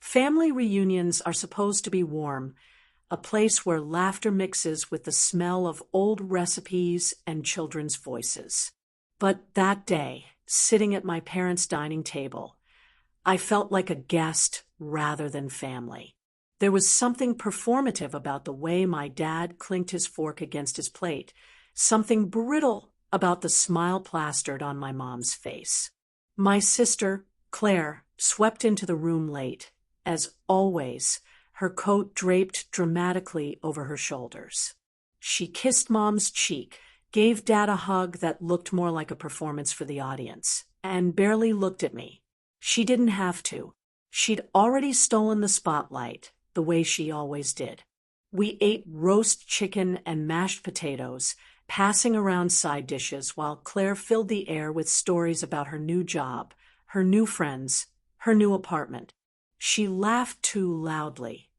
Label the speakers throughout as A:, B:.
A: Family reunions are supposed to be warm, a place where laughter mixes with the smell of old recipes and children's voices. But that day, sitting at my parents' dining table, I felt like a guest rather than family. There was something performative about the way my dad clinked his fork against his plate, something brittle about the smile plastered on my mom's face. My sister, Claire, swept into the room late, as always, her coat draped dramatically over her shoulders. She kissed Mom's cheek, gave Dad a hug that looked more like a performance for the audience, and barely looked at me. She didn't have to. She'd already stolen the spotlight, the way she always did. We ate roast chicken and mashed potatoes, passing around side dishes while Claire filled the air with stories about her new job, her new friends, her new apartment. She laughed too loudly,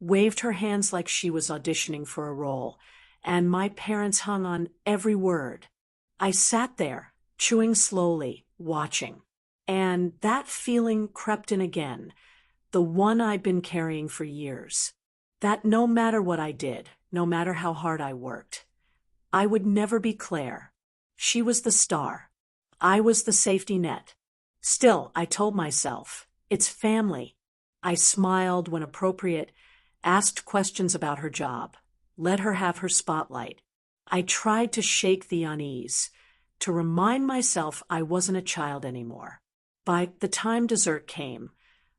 A: waved her hands like she was auditioning for a role, and my parents hung on every word. I sat there, chewing slowly, watching. And that feeling crept in again, the one I'd been carrying for years. That no matter what I did, no matter how hard I worked, I would never be Claire. She was the star. I was the safety net. Still, I told myself, it's family. I smiled when appropriate, asked questions about her job, let her have her spotlight. I tried to shake the unease, to remind myself I wasn't a child anymore. By the time dessert came,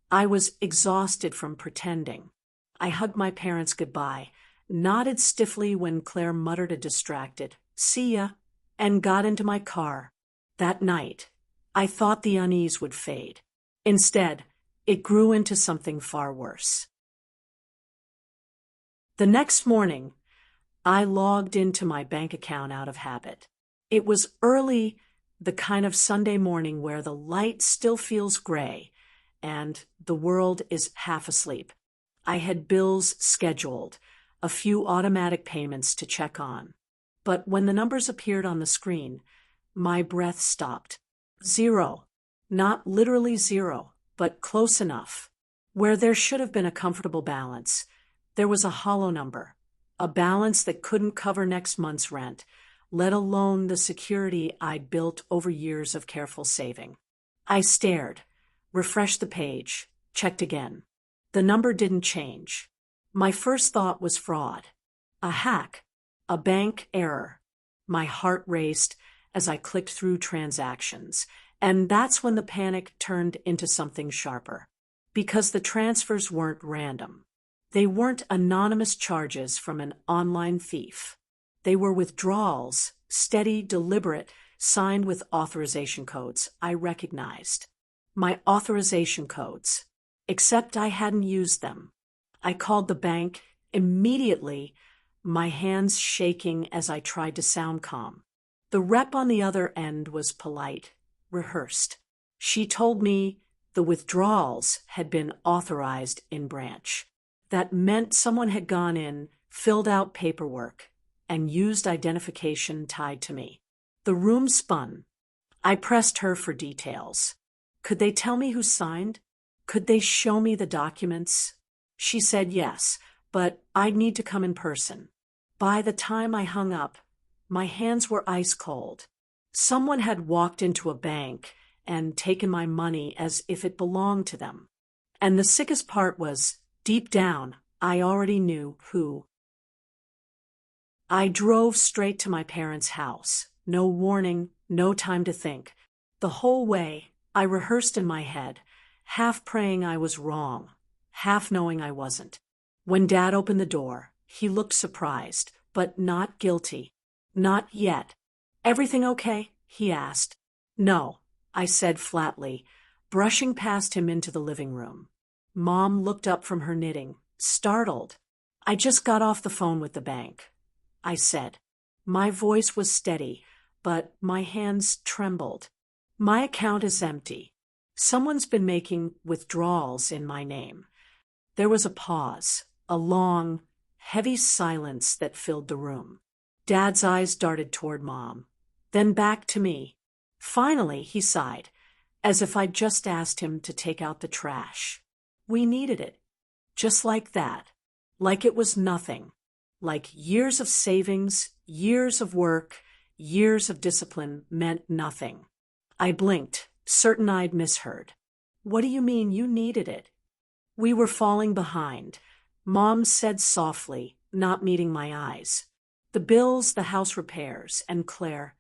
A: I was exhausted from pretending. I hugged my parents goodbye, nodded stiffly when Claire muttered a distracted, "See ya," and got into my car. That night, I thought the unease would fade. Instead, it grew into something far worse. The next morning, I logged into my bank account out of habit. It was early, the kind of Sunday morning where the light still feels gray and the world is half asleep. I had bills scheduled, a few automatic payments to check on. But when the numbers appeared on the screen, my breath stopped. Zero. Not literally zero, but close enough. Where there should have been a comfortable balance, there was a hollow number, a balance that couldn't cover next month's rent, let alone the security I'd built over years of careful saving. I stared, refreshed the page, checked again. The number didn't change. My first thought was fraud. A hack. A bank error. My heart raced as I clicked through transactions, and that's when the panic turned into something sharper. Because the transfers weren't random. They weren't anonymous charges from an online thief. They were withdrawals, steady, deliberate, signed with authorization codes I recognized. My authorization codes. Except I hadn't used them. I called the bank immediately, my hands shaking as I tried to sound calm. The rep on the other end was polite, rehearsed. She told me the withdrawals had been authorized in branch. That meant someone had gone in, filled out paperwork, and used identification tied to me. The room spun. I pressed her for details. Could they tell me who signed? Could they show me the documents? She said yes, but I'd need to come in person. By the time I hung up, my hands were ice cold. Someone had walked into a bank and taken my money as if it belonged to them. And the sickest part was, deep down, I already knew who. I drove straight to my parents' house. No warning, no time to think. The whole way, I rehearsed in my head, half praying I was wrong, half knowing I wasn't. When Dad opened the door, he looked surprised, but not guilty. Not yet. "Everything okay?" he asked. "No," I said flatly, brushing past him into the living room. Mom looked up from her knitting, startled. "I just got off the phone with the bank," I said. My voice was steady, but my hands trembled. "My account is empty. Someone's been making withdrawals in my name." There was a pause, a long, heavy silence that filled the room. Dad's eyes darted toward Mom, then back to me. Finally, he sighed, as if I'd just asked him to take out the trash. We needed it. Just like that. Like it was nothing. Like years of savings, years of work, years of discipline meant nothing. I blinked, certain I'd misheard. What do you mean you needed it? We were falling behind. Mom said softly, not meeting my eyes. The bills, the house repairs, and Claire.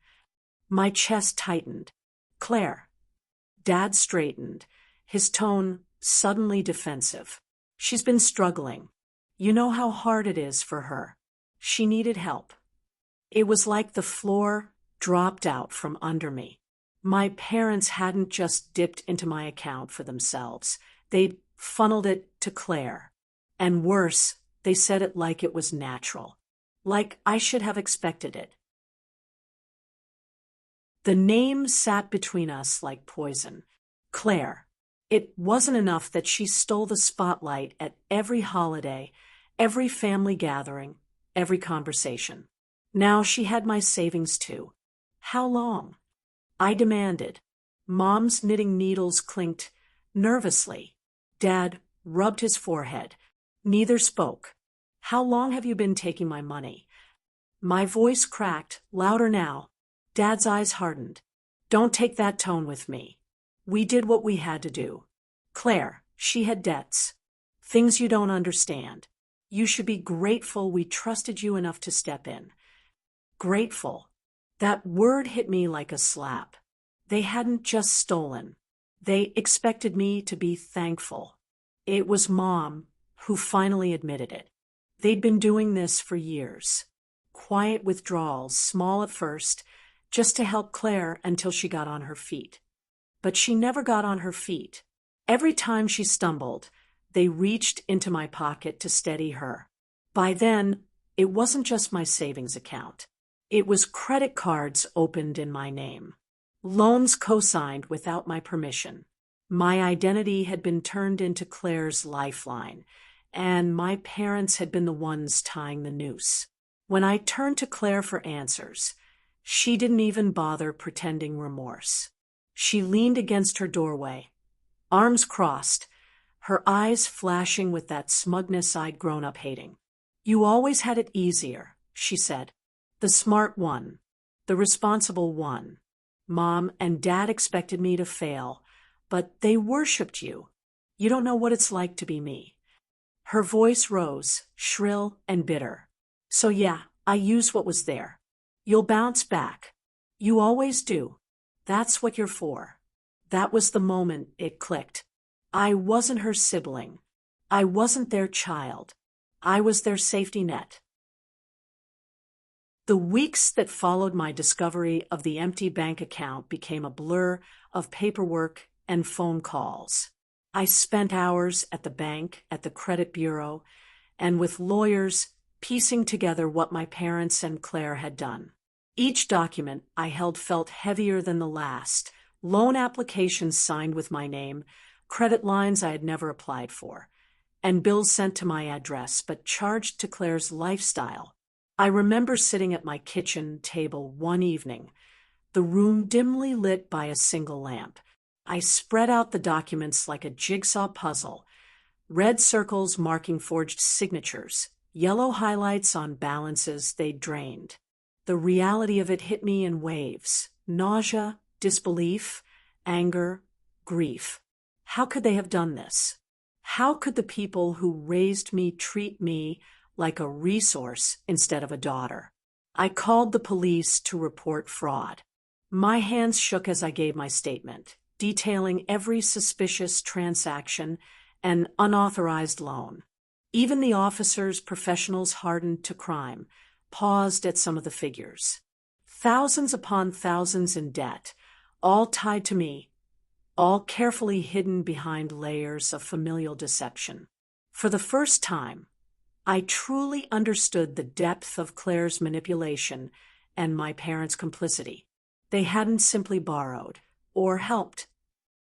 A: My chest tightened. Claire. Dad straightened, his tone suddenly defensive. She's been struggling. You know how hard it is for her. She needed help. It was like the floor dropped out from under me. My parents hadn't just dipped into my account for themselves. They'd funneled it to Claire. And worse, they said it like it was natural. Like I should have expected it. The name sat between us like poison. Claire. It wasn't enough that she stole the spotlight at every holiday, every family gathering, every conversation. Now she had my savings too. How long? I demanded. Mom's knitting needles clinked nervously. Dad rubbed his forehead. Neither spoke. How long have you been taking my money? My voice cracked, louder now. Dad's eyes hardened. Don't take that tone with me. We did what we had to do. Claire, she had debts. Things you don't understand. You should be grateful we trusted you enough to step in. Grateful. That word hit me like a slap. They hadn't just stolen. They expected me to be thankful. It was Mom who finally admitted it. They'd been doing this for years. Quiet withdrawals, small at first, just to help Claire until she got on her feet. But she never got on her feet. Every time she stumbled, they reached into my pocket to steady her. By then, it wasn't just my savings account. It was credit cards opened in my name. Loans co-signed without my permission. My identity had been turned into Claire's lifeline, and my parents had been the ones tying the noose. When I turned to Claire for answers, she didn't even bother pretending remorse. She leaned against her doorway, arms crossed, her eyes flashing with that smugness I'd grown up hating. You always had it easier, she said. The smart one, the responsible one. Mom and Dad expected me to fail, but they worshipped you. You don't know what it's like to be me. Her voice rose, shrill and bitter. So yeah, I used what was there. You'll bounce back. You always do. That's what you're for. That was the moment it clicked. I wasn't her sibling. I wasn't their child. I was their safety net. The weeks that followed my discovery of the empty bank account became a blur of paperwork and phone calls. I spent hours at the bank, at the credit bureau, and with lawyers piecing together what my parents and Claire had done. Each document I held felt heavier than the last. Loan applications signed with my name, credit lines I had never applied for, and bills sent to my address but charged to Claire's lifestyle. I remember sitting at my kitchen table one evening, the room dimly lit by a single lamp. I spread out the documents like a jigsaw puzzle, red circles marking forged signatures, yellow highlights on balances they'd drained. The reality of it hit me in waves: nausea, disbelief, anger, grief. How could they have done this? How could the people who raised me treat me like a resource instead of a daughter? I called the police to report fraud. My hands shook as I gave my statement, detailing every suspicious transaction and unauthorized loan. Even the officers, professionals hardened to crime, paused at some of the figures. Thousands upon thousands in debt, all tied to me, all carefully hidden behind layers of familial deception. For the first time, I truly understood the depth of Claire's manipulation and my parents' complicity. They hadn't simply borrowed or helped.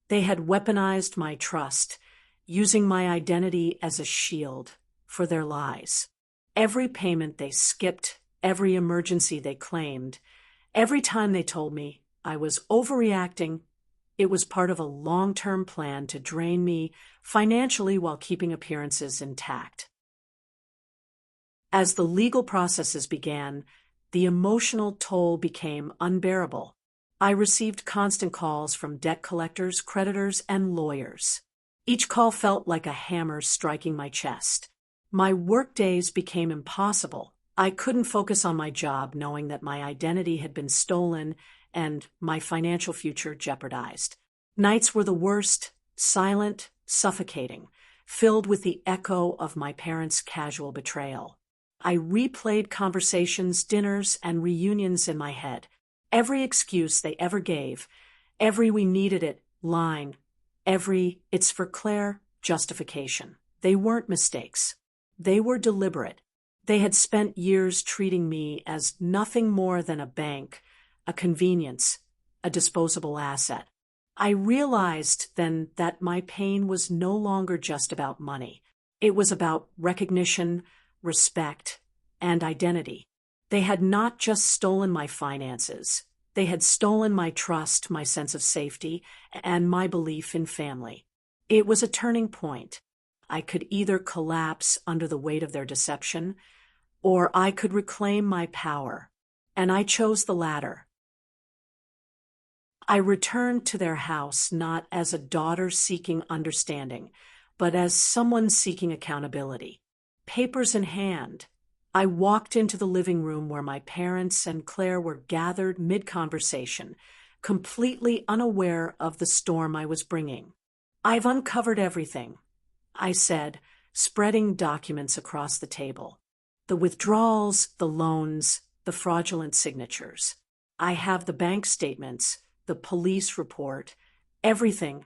A: They had weaponized my trust, using my identity as a shield for their lies. Every payment they skipped, every emergency they claimed, every time they told me I was overreacting, It was part of a long-term plan to drain me financially while keeping appearances intact. As the legal processes began, the emotional toll became unbearable. I received constant calls from debt collectors, creditors, and lawyers. Each call felt like a hammer striking my chest. My workdays became impossible. I couldn't focus on my job knowing that my identity had been stolen and my financial future jeopardized. Nights were the worst, silent, suffocating, filled with the echo of my parents' casual betrayal. I replayed conversations, dinners, and reunions in my head. Every excuse they ever gave, every "we needed it" line, every "it's for Claire" justification. They weren't mistakes. They were deliberate. They had spent years treating me as nothing more than a bank, a convenience, a disposable asset. I realized then that my pain was no longer just about money. It was about recognition, respect, and identity. They had not just stolen my finances. They had stolen my trust, my sense of safety, and my belief in family. It was a turning point. I could either collapse under the weight of their deception, or I could reclaim my power, and I chose the latter. I returned to their house not as a daughter seeking understanding, but as someone seeking accountability. Papers in hand, I walked into the living room where my parents and Claire were gathered mid-conversation, completely unaware of the storm I was bringing. "I've uncovered everything," I said, spreading documents across the table. "The withdrawals, the loans, the fraudulent signatures. I have the bank statements, the police report, everything."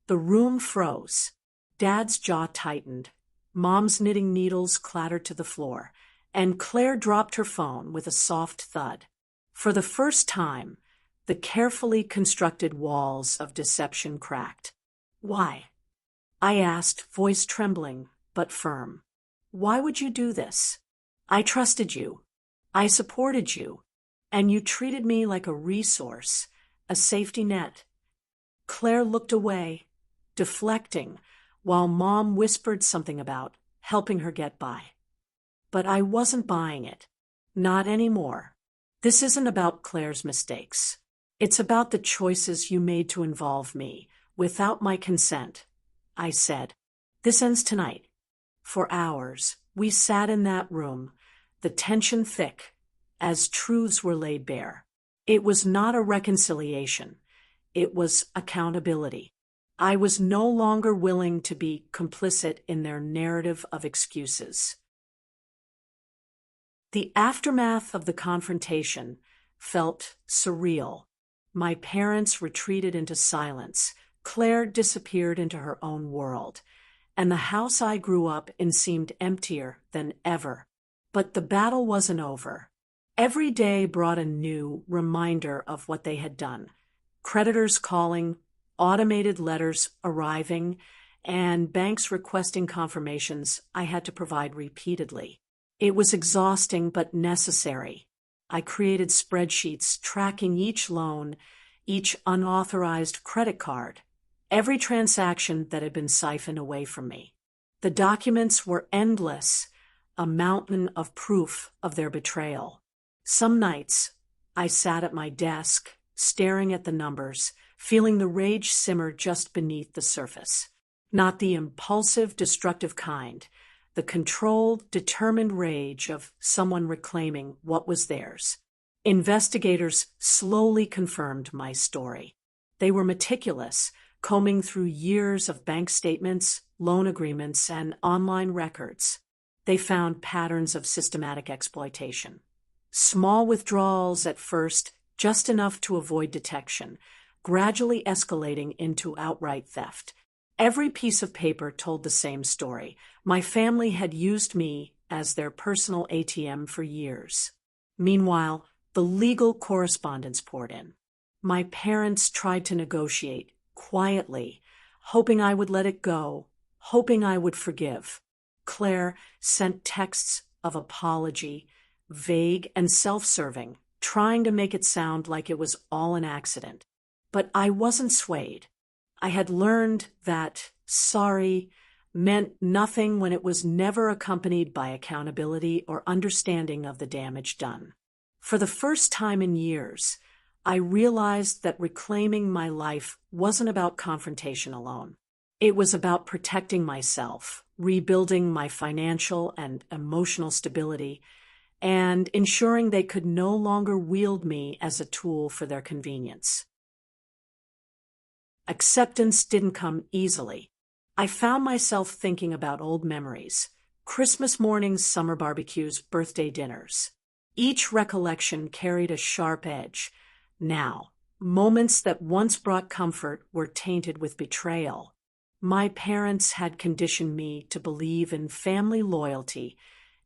A: The room froze. Dad's jaw tightened. Mom's knitting needles clattered to the floor, and Claire dropped her phone with a soft thud. For the first time, the carefully constructed walls of deception cracked. "Why?" I asked, voice trembling but firm. "Why would you do this? I trusted you. I supported you. And you treated me like a resource, a safety net." Claire looked away, deflecting, while Mom whispered something about helping her get by. But I wasn't buying it. Not anymore. "This isn't about Claire's mistakes. It's about the choices you made to involve me, without my consent," I said. "This ends tonight." For hours, we sat in that room, the tension thick, as truths were laid bare. It was not a reconciliation. It was accountability. I was no longer willing to be complicit in their narrative of excuses. The aftermath of the confrontation felt surreal. My parents retreated into silence. Claire disappeared into her own world, and the house I grew up in seemed emptier than ever. But the battle wasn't over. Every day brought a new reminder of what they had done. Creditors calling, automated letters arriving, and banks requesting confirmations I had to provide repeatedly. It was exhausting but necessary. I created spreadsheets tracking each loan, each unauthorized credit card, every transaction that had been siphoned away from me. The documents were endless, a mountain of proof of their betrayal. Some nights, I sat at my desk, staring at the numbers, feeling the rage simmer just beneath the surface. Not the impulsive, destructive kind, the controlled, determined rage of someone reclaiming what was theirs. Investigators slowly confirmed my story. They were meticulous, combing through years of bank statements, loan agreements, and online records. They found patterns of systematic exploitation. Small withdrawals at first, just enough to avoid detection, gradually escalating into outright theft. Every piece of paper told the same story. My family had used me as their personal ATM for years. Meanwhile, the legal correspondence poured in. My parents tried to negotiate, quietly, hoping I would let it go, hoping I would forgive. Claire sent texts of apology, vague and self-serving, trying to make it sound like it was all an accident. But I wasn't swayed. I had learned that sorry meant nothing when it was never accompanied by accountability or understanding of the damage done. For the first time in years, I realized that reclaiming my life wasn't about confrontation alone. It was about protecting myself, rebuilding my financial and emotional stability, and ensuring they could no longer wield me as a tool for their convenience. Acceptance didn't come easily. I found myself thinking about old memories, Christmas mornings, summer barbecues, birthday dinners. Each recollection carried a sharp edge. Now, moments that once brought comfort were tainted with betrayal. My parents had conditioned me to believe in family loyalty,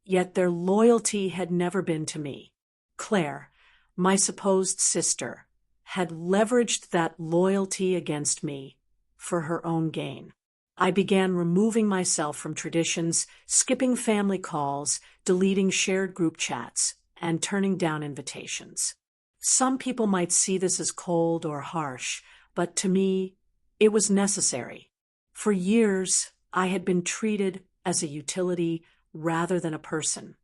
A: yet their loyalty had never been to me. Claire, my supposed sister, had leveraged that loyalty against me for her own gain. I began removing myself from traditions, skipping family calls, deleting shared group chats, and turning down invitations. Some people might see this as cold or harsh, but to me, it was necessary. For years, I had been treated as a utility rather than a person.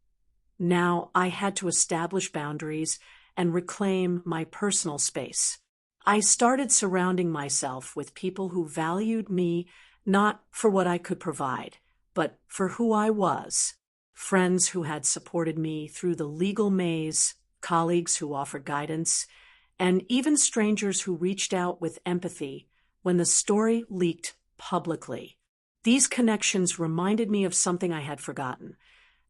A: Now I had to establish boundaries and reclaim my personal space. I started surrounding myself with people who valued me not for what I could provide, but for who I was. Friends who had supported me through the legal maze, colleagues who offered guidance, and even strangers who reached out with empathy when the story leaked publicly. These connections reminded me of something I had forgotten.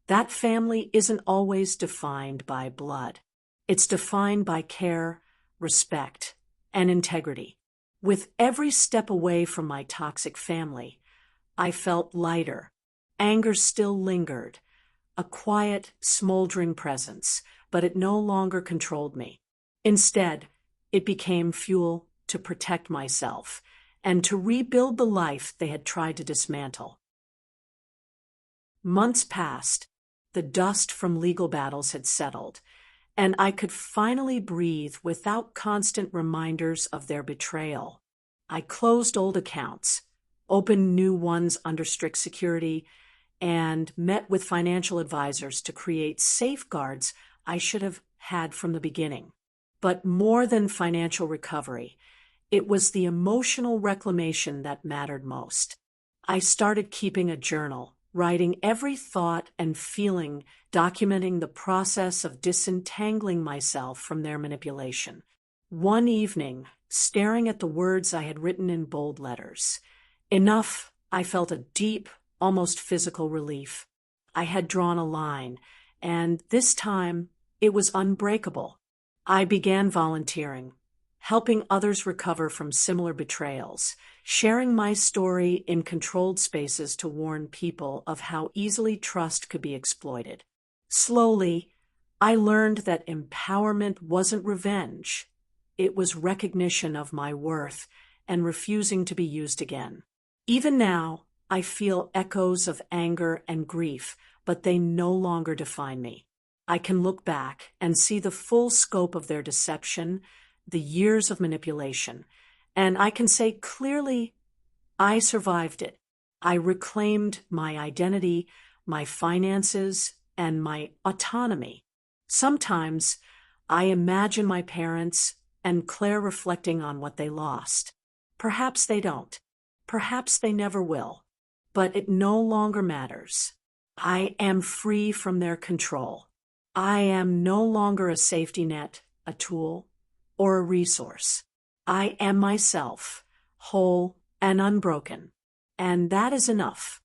A: That family isn't always defined by blood. It's defined by care, respect, and integrity. With every step away from my toxic family, I felt lighter. Anger still lingered, a quiet, smoldering presence, but it no longer controlled me. Instead, it became fuel to protect myself and to rebuild the life they had tried to dismantle. Months passed, the dust from legal battles had settled, and I could finally breathe without constant reminders of their betrayal. I closed old accounts, opened new ones under strict security, and met with financial advisors to create safeguards I should have had from the beginning. But more than financial recovery, it was the emotional reclamation that mattered most. I started keeping a journal, writing every thought and feeling, documenting the process of disentangling myself from their manipulation. One evening, staring at the words I had written in bold letters, enough, I felt a deep, almost physical relief. I had drawn a line, and this time it was unbreakable. I began volunteering, helping others recover from similar betrayals, sharing my story in controlled spaces to warn people of how easily trust could be exploited. Slowly, I learned that empowerment wasn't revenge. It was recognition of my worth and refusing to be used again. Even now, I feel echoes of anger and grief, but they no longer define me. I can look back and see the full scope of their deception, the years of manipulation, and I can say clearly, I survived it. I reclaimed my identity, my finances, and my autonomy. Sometimes I imagine my parents and Claire reflecting on what they lost. Perhaps they don't. Perhaps they never will. But it no longer matters. I am free from their control. I am no longer a safety net, a tool, or a resource. I am myself, whole and unbroken. And that is enough.